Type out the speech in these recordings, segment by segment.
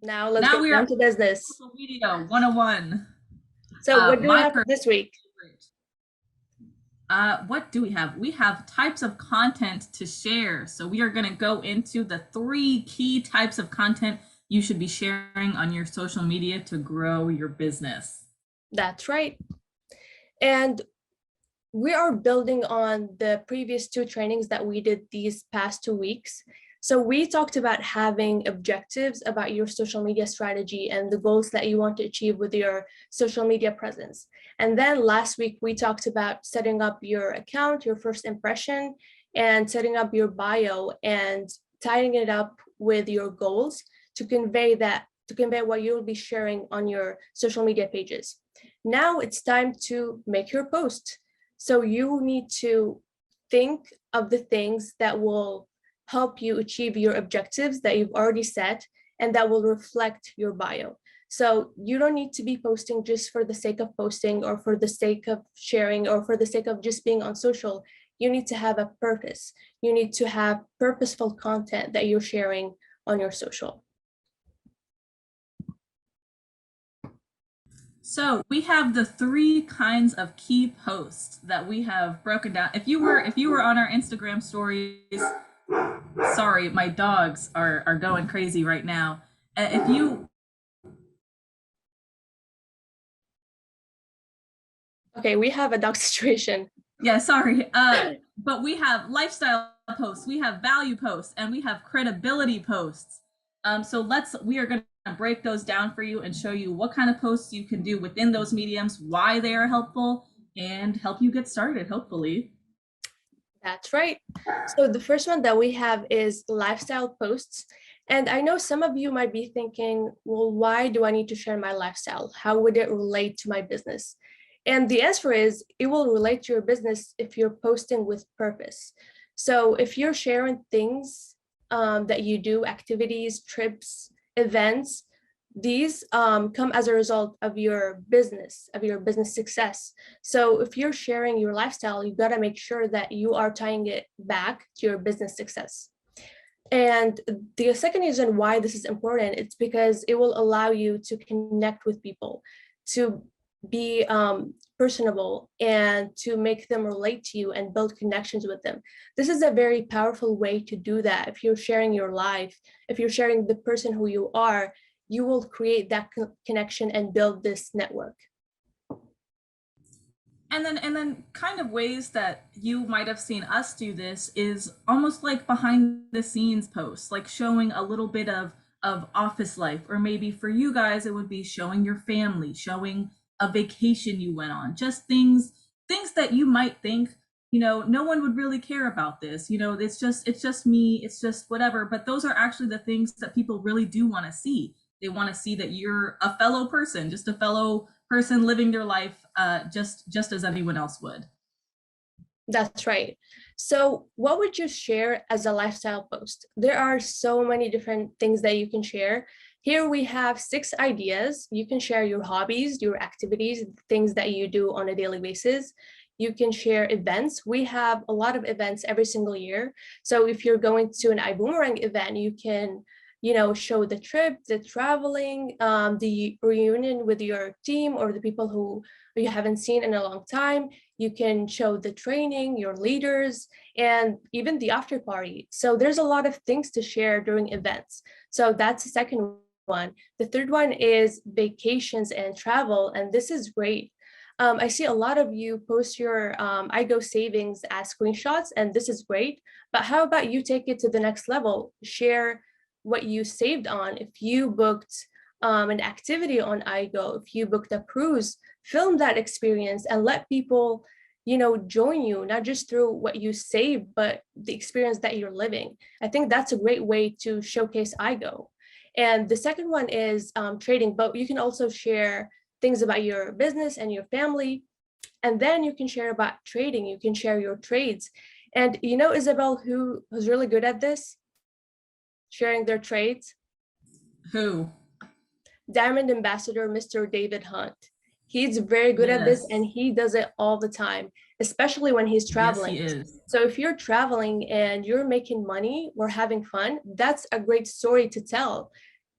Now let's Now get we down are to business. social media 101. So what do we My have personal this week? favorite. What do we have? We have types of content to share. So we are going to go into the 3 key types of content you should be sharing on your social media to grow your business. That's right. And we are building on the previous 2 trainings that we did these past 2 weeks. So we talked about having objectives about your social media strategy and the goals that you want to achieve with your social media presence. And then last week, we talked about setting up your account, your first impression, and setting up your bio and tying it up with your goals to convey what you'll be sharing on your social media pages. Now it's time to make your post. So you need to think of the things that will help you achieve your objectives that you've already set and that will reflect your bio. So you don't need to be posting just for the sake of posting or for the sake of sharing or for the sake of just being on social. You need to have a purpose. You need to have purposeful content that you're sharing on your social. So we have the 3 kinds of key posts that we have broken down. If you were on our Instagram stories, sorry, my dogs are going crazy right now. If you Okay, we have a dog situation. Yeah, sorry. But we have lifestyle posts, we have value posts, and we have credibility posts. So we are going to break those down for you and show you what kind of posts you can do within those mediums, why they are helpful, and help you get started, hopefully. That's right. So the first one that we have is lifestyle posts. And I know some of you might be thinking, well, why do I need to share my lifestyle? How would it relate to my business? And the answer is it will relate to your business if you're posting with purpose. So if you're sharing things that you do, activities, trips, events, these come as a result of your business success. So if you're sharing your lifestyle, you got to make sure that you are tying it back to your business success. And the second reason why this is important, it's because it will allow you to connect with people, to be personable, and to make them relate to you and build connections with them. This is a very powerful way to do that. If you're sharing your life, if you're sharing the person who you are, you will create that connection and build this network. And then kind of ways that you might have seen us do this is almost like behind the scenes posts, like showing a little bit of office life, or maybe for you guys it would be showing your family, showing a vacation you went on, just things that you might think, no one would really care about this, it's just me, it's just whatever, but those are actually the things that people really do want to see. They want to see that you're a fellow person, just a fellow person living their life just as anyone else would. That's right. So what would you share as a lifestyle post? There are so many different things that you can share. Here we have 6 ideas. You can share your hobbies, your activities, things that you do on a daily basis. You can share events. We have a lot of events every single year. So if you're going to an Ibüümerang event, you can show the trip, the traveling, the reunion with your team or the people who you haven't seen in a long time. You can show the training, your leaders, and even the after party. So there's a lot of things to share during events. So that's the second one. The third one is vacations and travel, and this is great. I see a lot of you post your iGo savings as screenshots, and this is great. But how about you take it to the next level? Share what you saved on. If you booked an activity on iGo, if you booked a cruise, film that experience and let people join you, not just through what you save, but the experience that you're living. I think that's a great way to showcase iGo. And the second one is trading, but you can also share things about your business and your family. And then you can share about trading. You can share your trades. And Isabel, who's really good at this, sharing their trades? Who? Diamond Ambassador, Mr. David Hunt. He's very good at this, and Yes. he does it all the time, especially when he's Yes, traveling. he is. So if you're traveling and you're making money or having fun, that's a great story to tell.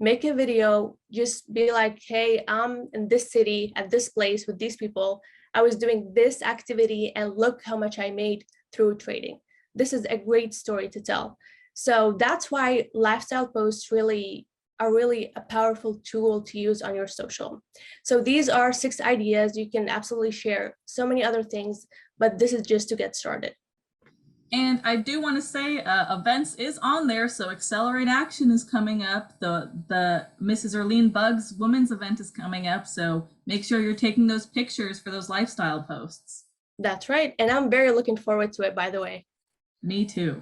make a video, just be like, hey, I'm in this city at this place with these people. I was doing this activity and look how much I made through trading. This is a great story to tell. So that's why lifestyle posts are really a powerful tool to use on your social. So these are 6 ideas. You can absolutely share so many other things, but this is just to get started. And I do want to say events is on there. So Accelerate Action is coming up. The Mrs. Erlene Bugs Women's event is coming up. So make sure you're taking those pictures for those lifestyle posts. That's right. And I'm very looking forward to it, by the way. Me too.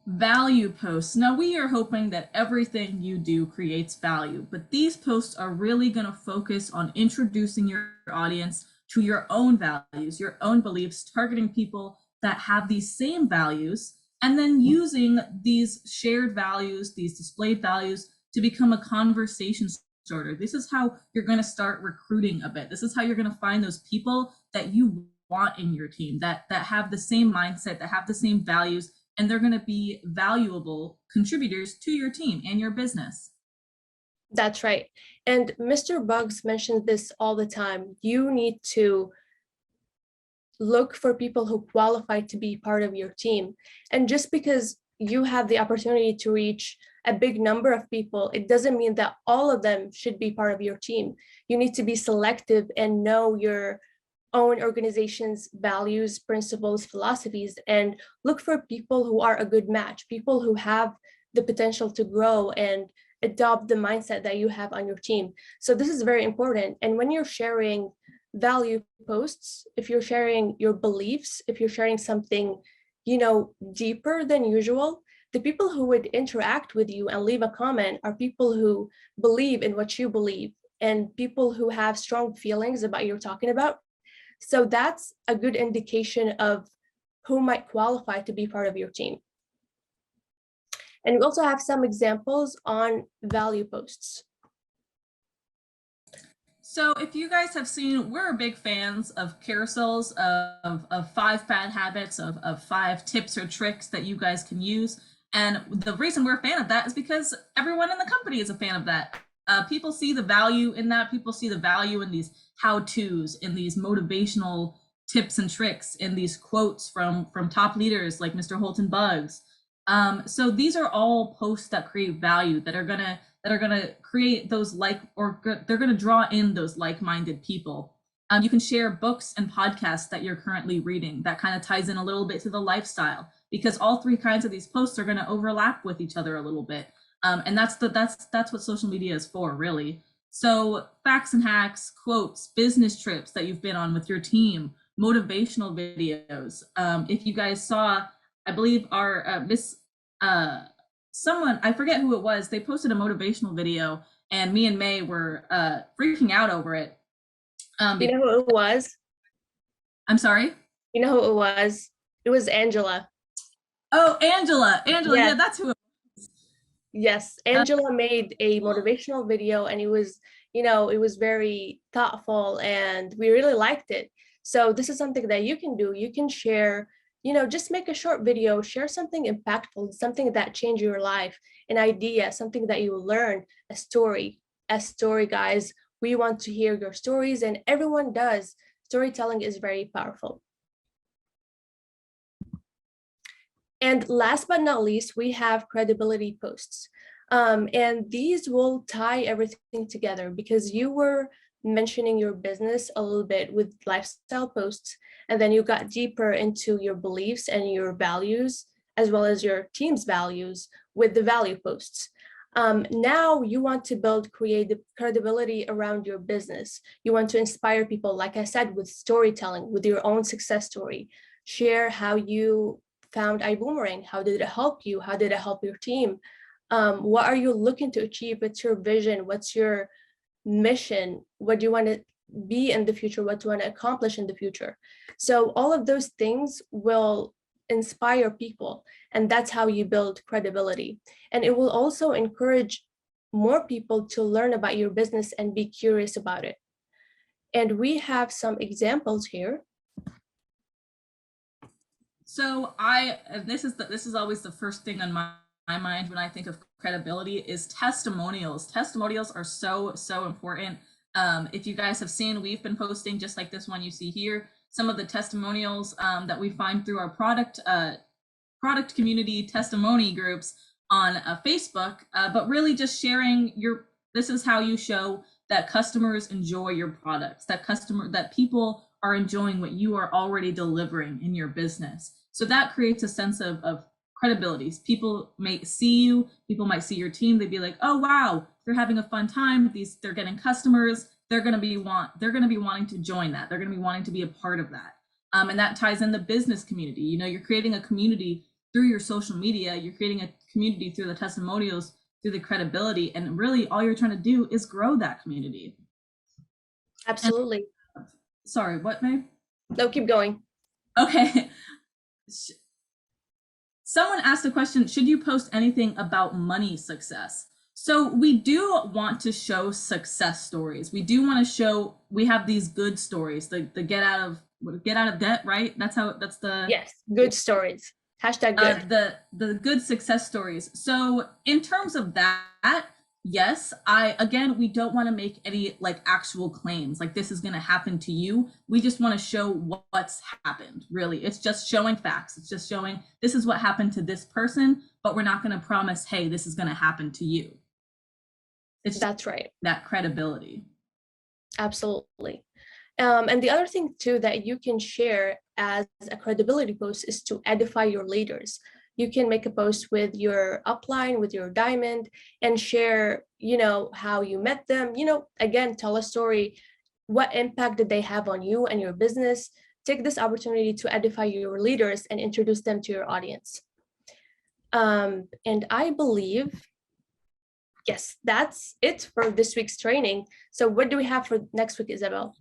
Value posts. Now we are hoping that everything you do creates value, but these posts are really going to focus on introducing your audience to your own values, your own beliefs, targeting people that have these same values, and then using these shared values, these displayed values, to become a conversation starter. This is how you're going to start recruiting a bit. This is how you're going to find those people that you want in your team, that have the same mindset, that have the same values, and they're going to be valuable contributors to your team and your business. That's right. And Mr. Bugs mentions this all the time. You need to look for people who qualify to be part of your team. And just because you have the opportunity to reach a big number of people, it doesn't mean that all of them should be part of your team. You need to be selective and know your own organization's values, principles, philosophies, and look for people who are a good match, people who have the potential to grow and adopt the mindset that you have on your team. So this is very important. And when you're sharing value posts, if you're sharing your beliefs, if you're sharing something, deeper than usual, the people who would interact with you and leave a comment are people who believe in what you believe and people who have strong feelings about what you're talking about. So that's a good indication of who might qualify to be part of your team. And we also have some examples on value posts. So if you guys have seen, we're big fans of carousels of 5 bad habits, of 5 tips or tricks that you guys can use. And the reason we're a fan of that is because everyone in the company is a fan of that. People see the value in that. People see the value in these how-tos, in these motivational tips and tricks, in these quotes from top leaders like Mr. Holton Bugs. So these are all posts that create value, that are gonna create those they're gonna draw in those like-minded people. You can share books and podcasts that you're currently reading. That kind of ties in a little bit to the lifestyle, because all 3 kinds of these posts are going to overlap with each other a little bit. And that's what social media is for, really. So facts and hacks, quotes, business trips that you've been on with your team, motivational videos. If you guys saw, I believe our someone, I forget who it was, they posted a motivational video and me and May were freaking out over it. You know who it was? I'm sorry? You know who it was? It was Angela. Oh, Angela, Yes. yeah, that's who it was. Yes, Angela made a motivational video and it was, it was very thoughtful and we really liked it. So this is something that you can do. You can share, just make a short video, share something impactful, something that changed your life, an idea, something that you learned, a story, guys. We want to hear your stories, and everyone does. Storytelling is very powerful. And last but not least, we have credibility posts. And these will tie everything together, because you were mentioning your business a little bit with lifestyle posts, and then you got deeper into your beliefs and your values, as well as your team's values with the value posts. Now you want to create credibility around your business. You want to inspire people, like I said, with storytelling, with your own success story. Share how you found Ibüümerang. How did it help you? How did it help your team? What are you looking to achieve? What's your vision? What's your mission? What do you want to be in the future? What do you want to accomplish in the future? So all of those things will inspire people, and that's how you build credibility. And it will also encourage more people to learn about your business and be curious about it. And we have some examples here. So this is always the first thing on my mind when I think of credibility is testimonials. Testimonials are so important. If you guys have seen, we've been posting just like this one you see here, some of the testimonials that we find through our product community testimony groups on Facebook, but really just sharing this is how you show that customers enjoy your products, that people are enjoying what you are already delivering in your business. So that creates a sense of credibility. People may see you, people might see your team, they'd be like, oh wow, they're having a fun time, they're getting customers, they're gonna be wanting to join that, they're gonna be wanting to be a part of that. And that ties in the business community. You know, you're creating a community through your social media, you're creating a community through the testimonials, through the credibility, and really all you're trying to do is grow that community. Absolutely. And, sorry, what, May? No, keep going. Okay. Someone asked the question, should you post anything about money success? So we do want to show success stories. We do want to show, we have these good stories, the get out of debt, right? That's the yes, good stories. Hashtag good. The good success stories. So in terms of that, yes, we don't want to make any like actual claims like this is going to happen to you. We just want to show what's happened. Really, it's just showing facts. It's just showing this is what happened to this person, but we're not going to promise, hey, this is going to happen to you. That's right. That credibility. Absolutely. And the other thing too that you can share as a credibility post is to edify your leaders. You can make a post with your upline, with your diamond, and share, how you met them. Again, tell a story. What impact did they have on you and your business? Take this opportunity to edify your leaders and introduce them to your audience. And I believe, yes, that's it for this week's training. So what do we have for next week, Isabel?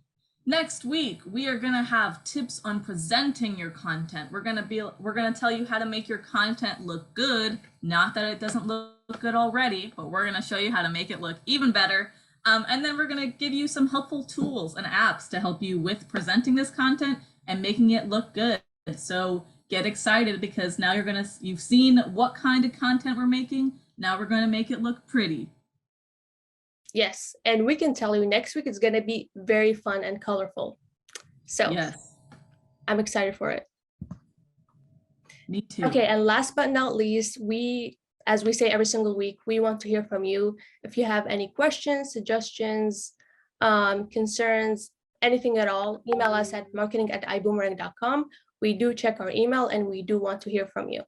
Next week, we are going to have tips on presenting your content. We're going to tell you how to make your content look good. Not that it doesn't look good already, but we're going to show you how to make it look even better. And then we're going to give you some helpful tools and apps to help you with presenting this content and making it look good. So get excited because now you've seen what kind of content we're making. Now we're going to make it look pretty. Yes, and we can tell you next week it's going to be very fun and colorful. So yes, I'm excited for it. Me too. Okay, and last but not least, as we say every single week, we want to hear from you. If you have any questions, suggestions, concerns, anything at all, email us at marketing@iboomerang.com. We do check our email and we do want to hear from you.